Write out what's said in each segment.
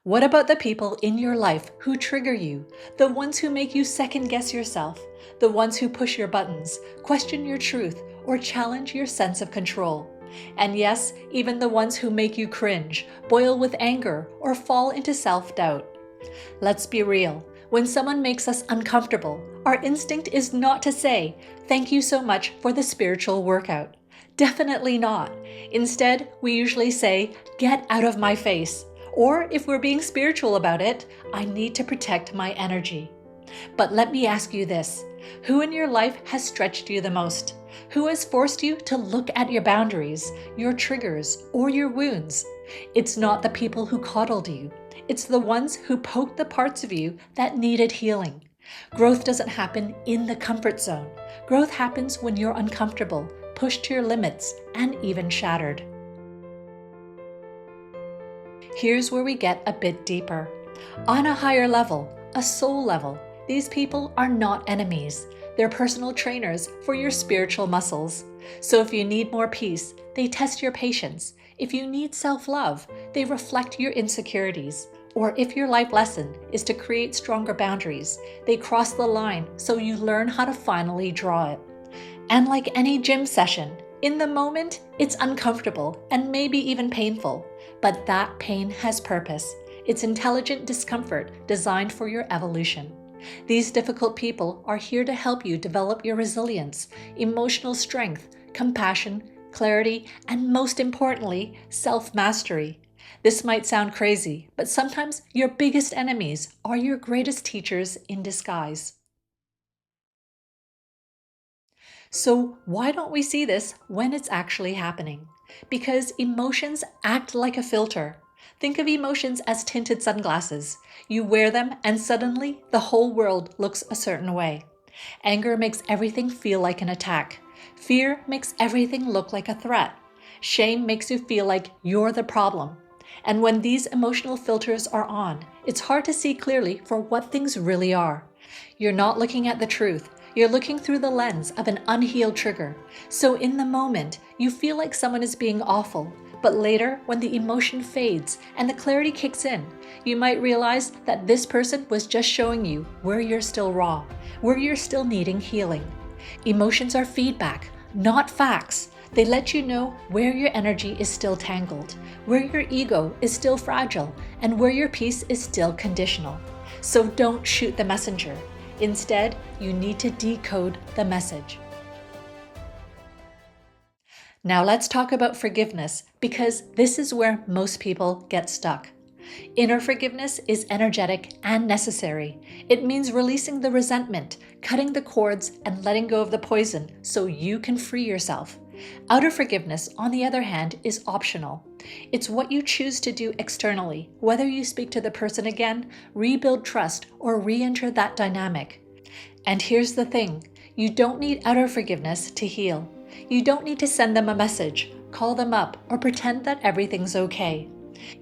What about the people in your life who trigger you? The ones who make you second guess yourself? The ones who push your buttons, question your truth, or challenge your sense of control? And yes, even the ones who make you cringe, boil with anger, or fall into self-doubt. Let's be real. When someone makes us uncomfortable, our instinct is not to say, "Thank you so much for the spiritual workout." Definitely not. Instead, we usually say, "Get out of my face." Or if we're being spiritual about it, "I need to protect my energy." But let me ask you this. Who in your life has stretched you the most? Who has forced you to look at your boundaries, your triggers, or your wounds? It's not the people who coddled you. It's the ones who poked the parts of you that needed healing. Growth doesn't happen in the comfort zone. Growth happens when you're uncomfortable, pushed to your limits, and even shattered. Here's where we get a bit deeper. On a higher level, a soul level, these people are not enemies. They're personal trainers for your spiritual muscles. So if you need more peace, they test your patience. If you need self-love, they reflect your insecurities. Or if your life lesson is to create stronger boundaries, they cross the line so you learn how to finally draw it. And like any gym session, in the moment, it's uncomfortable and maybe even painful, but that pain has purpose. It's intelligent discomfort designed for your evolution. These difficult people are here to help you develop your resilience, emotional strength, compassion, clarity, and most importantly, self-mastery. This might sound crazy, but sometimes your biggest enemies are your greatest teachers in disguise. So why don't we see this when it's actually happening? Because emotions act like a filter. Think of emotions as tinted sunglasses. You wear them and suddenly the whole world looks a certain way. Anger makes everything feel like an attack. Fear makes everything look like a threat. Shame makes you feel like you're the problem. And when these emotional filters are on, it's hard to see clearly for what things really are. You're not looking at the truth. You're looking through the lens of an unhealed trigger. So in the moment, you feel like someone is being awful. But later, when the emotion fades and the clarity kicks in, you might realize that this person was just showing you where you're still raw, where you're still needing healing. Emotions are feedback, not facts. They let you know where your energy is still tangled, where your ego is still fragile, and where your peace is still conditional. So don't shoot the messenger. Instead, you need to decode the message. Now let's talk about forgiveness, because this is where most people get stuck. Inner forgiveness is energetic and necessary. It means releasing the resentment, cutting the cords, and letting go of the poison so you can free yourself. Outer forgiveness, on the other hand, is optional. It's what you choose to do externally, whether you speak to the person again, rebuild trust, or re-enter that dynamic. And here's the thing, you don't need outer forgiveness to heal. You don't need to send them a message, call them up, or pretend that everything's okay.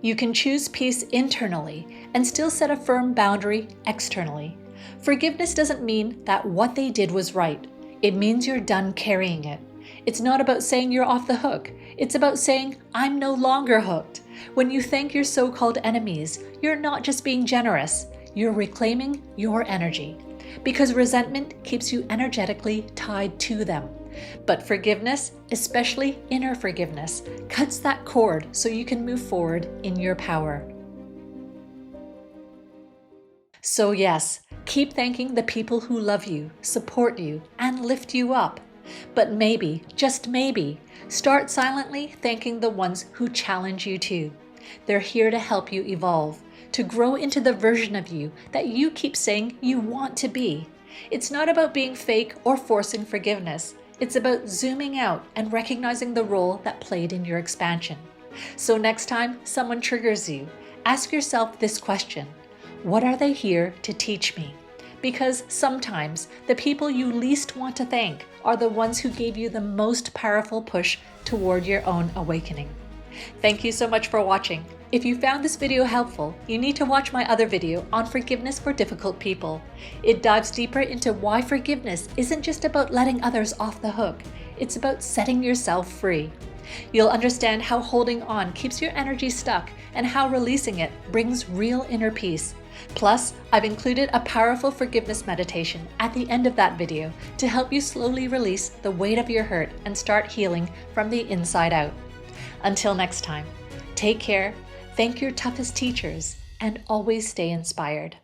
You can choose peace internally and still set a firm boundary externally. Forgiveness doesn't mean that what they did was right. It means you're done carrying it. It's not about saying you're off the hook. It's about saying, "I'm no longer hooked." When you thank your so-called enemies, you're not just being generous, you're reclaiming your energy. Because resentment keeps you energetically tied to them. But forgiveness, especially inner forgiveness, cuts that cord so you can move forward in your power. So yes, keep thanking the people who love you, support you, and lift you up. But maybe, just maybe, start silently thanking the ones who challenge you too. They're here to help you evolve, to grow into the version of you that you keep saying you want to be. It's not about being fake or forcing forgiveness. It's about zooming out and recognizing the role that played in your expansion. So next time someone triggers you, ask yourself this question: what are they here to teach me? Because sometimes the people you least want to thank are the ones who gave you the most powerful push toward your own awakening. Thank you so much for watching. If you found this video helpful, you need to watch my other video on forgiveness for difficult people. It dives deeper into why forgiveness isn't just about letting others off the hook. It's about setting yourself free. You'll understand how holding on keeps your energy stuck and how releasing it brings real inner peace. Plus, I've included a powerful forgiveness meditation at the end of that video to help you slowly release the weight of your hurt and start healing from the inside out. Until next time, take care, thank your toughest teachers, and always stay inspired.